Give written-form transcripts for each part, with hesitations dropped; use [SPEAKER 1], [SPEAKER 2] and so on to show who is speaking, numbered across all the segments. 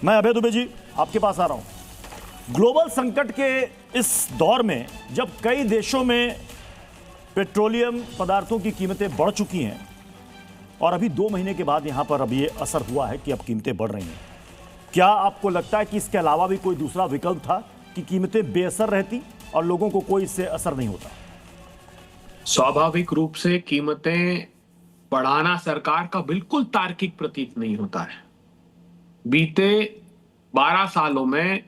[SPEAKER 1] मैं अभय दुबे जी आपके पास आ रहा हूं। ग्लोबल संकट के इस दौर में जब कई देशों में पेट्रोलियम पदार्थों की कीमतें बढ़ चुकी हैं और अभी 2 महीने के बाद यहां पर अभी ये असर हुआ है कि अब कीमतें बढ़ रही हैं, क्या आपको लगता है कि इसके अलावा भी कोई दूसरा विकल्प था कि कीमतें बेअसर रहती और लोगों को कोई इससे असर नहीं होता?
[SPEAKER 2] स्वाभाविक रूप से कीमतें बढ़ाना सरकार का बिल्कुल तार्किक प्रतीक नहीं होता है। बीते 12 सालों में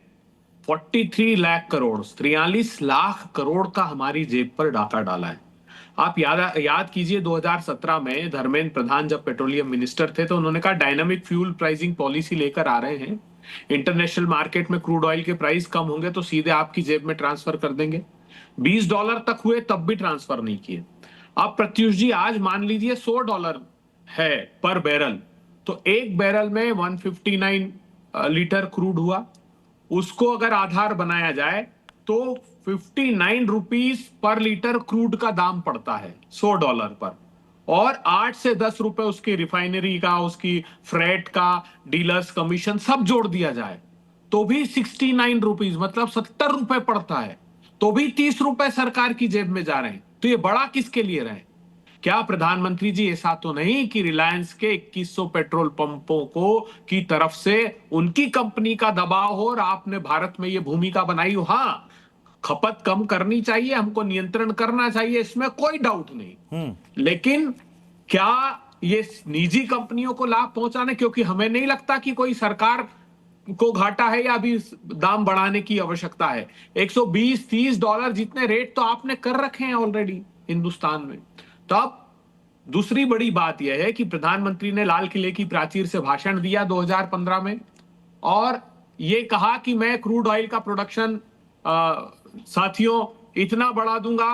[SPEAKER 2] 43 लाख करोड़ 43 लाख करोड़ का हमारी जेब पर डाका डाला है। आप याद कीजिए 2017 में धर्मेंद्र प्रधान जब पेट्रोलियम मिनिस्टर थे तो उन्होंने कहा डायनामिक फ्यूल प्राइसिंग पॉलिसी लेकर आ रहे हैं, इंटरनेशनल मार्केट में क्रूड ऑयल के प्राइस कम होंगे तो सीधे आपकी जेब में ट्रांसफर कर देंगे। $20 तक हुए तब भी ट्रांसफर नहीं किए। अब प्रत्युष जी आज मान लीजिए $100 है पर बैरल, तो एक बैरल में 159 लीटर क्रूड हुआ। उसको अगर आधार बनाया जाए तो 59 रुपीस पर लीटर क्रूड का दाम पड़ता है $100 पर, और 8 से 10 रुपए उसकी रिफाइनरी का, उसकी फ्रेट का, डीलर्स कमीशन सब जोड़ दिया जाए तो भी 69 रुपीस मतलब 70 रुपए पड़ता है, तो भी 30 रुपए सरकार की जेब में जा रहे हैं। तो ये बड़ा किसके लिए रहे? क्या प्रधानमंत्री जी ऐसा तो नहीं कि रिलायंस के 2100 पेट्रोल पंपों को की तरफ से उनकी कंपनी का दबाव हो और आपने भारत में ये भूमिका बनाई हो? हाँ, खपत कम करनी चाहिए, हमको नियंत्रण करना चाहिए, इसमें कोई डाउट नहीं। लेकिन क्या ये निजी कंपनियों को लाभ पहुंचाने, क्योंकि हमें नहीं लगता कि कोई सरकार को घाटा है या अभी दाम बढ़ाने की आवश्यकता है। $120-30 जितने रेट तो आपने कर रखे हैं ऑलरेडी हिंदुस्तान में। तो अब दूसरी बड़ी बात यह है कि प्रधानमंत्री ने लाल किले की प्राचीर से भाषण दिया 2015 में और ये कहा कि मैं क्रूड ऑयल का प्रोडक्शन साथियों इतना बढ़ा दूंगा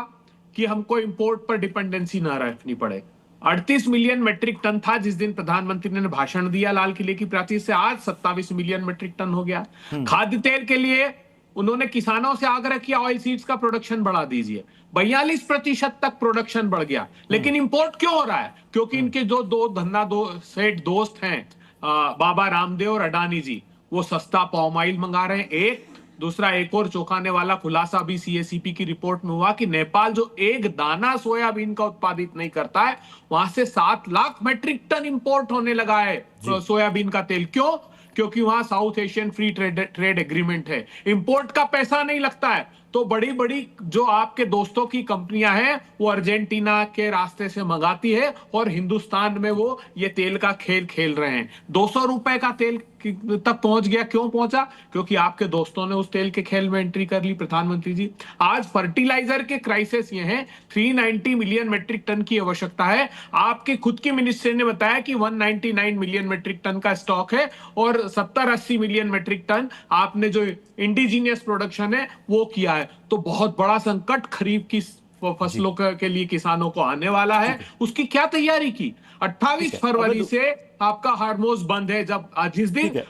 [SPEAKER 2] कि हमको इंपोर्ट पर डिपेंडेंसी ना रखनी पड़े। 38 मिलियन मेट्रिक टन था जिस दिन प्रधानमंत्री ने भाषण दिया लाल किले की प्राचीर से, आज 27 मिलियन मेट्रिक टन हो गया। खाद्य तेल के लिए उन्होंने किसानों से आग्रह किया ऑयल सीड्स का प्रोडक्शन बढ़ा दीजिए, 42% तक प्रोडक्शन बढ़ गया। लेकिन इंपोर्ट क्यों हो रहा है? क्योंकि इनके जो दो सेठ दोस्त हैं बाबा रामदेव और अडानी जी, वो सस्ता पाम ऑयल मंगा रहे हैं। एक दूसरा एक और चौंकाने वाला खुलासा भी सीएसीपी की रिपोर्ट में हुआ कि नेपाल जो एक दाना सोयाबीन का उत्पादित नहीं करता है, वहां से 7 लाख मेट्रिक टन इंपोर्ट होने लगा है सोयाबीन का तेल। क्यों? क्योंकि वहां south Asian free trade agreement है, इंपोर्ट का पैसा नहीं लगता है। तो बड़ी बड़ी जो आपके दोस्तों की कंपनियां हैं वो अर्जेंटीना के रास्ते से मंगाती है और हिंदुस्तान में वो ये तेल का खेल खेल रहे हैं। 200 रुपए का तेल तक पहुंच गया। क्यों पहुंचा? क्योंकि आपके दोस्तों ने उस तेल के खेल में एंट्री कर ली। प्रधानमंत्री जी, आज फर्टिलाइजर के क्राइसिस ये हैं, 390 मिलियन मेट्रिक टन की आवश्यकता है। आपके खुद की मिनिस्ट्री ने बताया कि 199 मिलियन मेट्रिक टन का स्टॉक है और 70-80 मिलियन मेट्रिक टन आपने जो इंडिजीनियस प्रोडक्शन है वो किया है। तो बहुत बड़ा संकट खरीफ की फसलों के लिए किसानों को आने वाला है। उसकी क्या तैयारी की? 28 फरवरी से आपका हार्मोज बंद है। जब जिस दिन